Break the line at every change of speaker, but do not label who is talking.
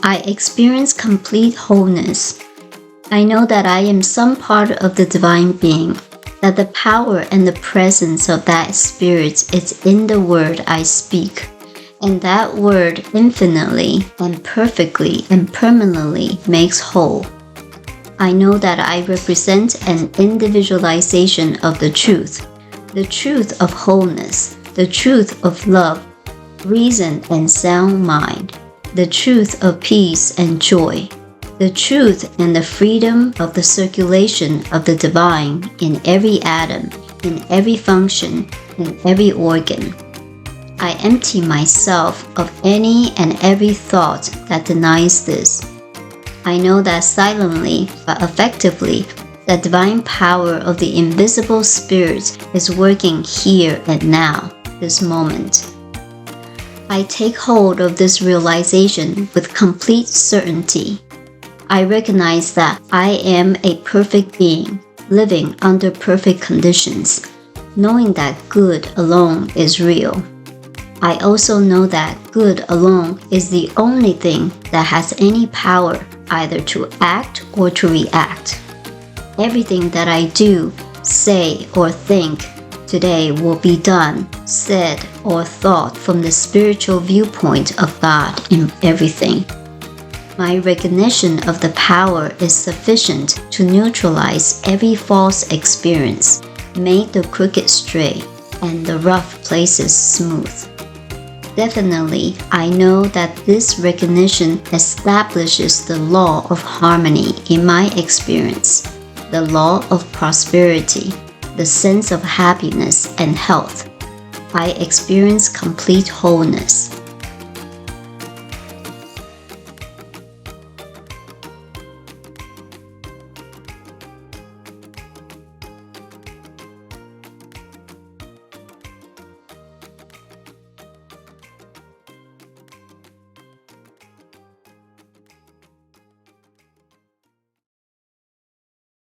I experience complete wholeness. I know that I am some part of the divine being, that the power and the presence of that spirit is in the word I speak, and that word infinitely and perfectly and permanently makes whole. I know that I represent an individualization of the truth of wholeness, the truth of love, reason and sound mind, the truth of peace and joy, the truth and the freedom of the circulation of the divine in every atom, in every function, in every organ. I empty myself of any and every thought that denies this. I know that silently but effectively, the divine power of the invisible spirit is working here and now, this moment. I take hold of this realization with complete certainty. I recognize that I am a perfect being, living under perfect conditions, knowing that good alone is real. I also know that good alone is the only thing that has any power either to act or to react. Everything that I do, say, or think today will be done, said, or thought from the spiritual viewpoint of God in everything. My recognition of the power is sufficient to neutralize every false experience, make the crooked straight, and the rough places smooth. Definitely, I know that this recognition establishes the law of harmony in my experience, the law of prosperity, the sense of happiness and health. I experience complete wholeness.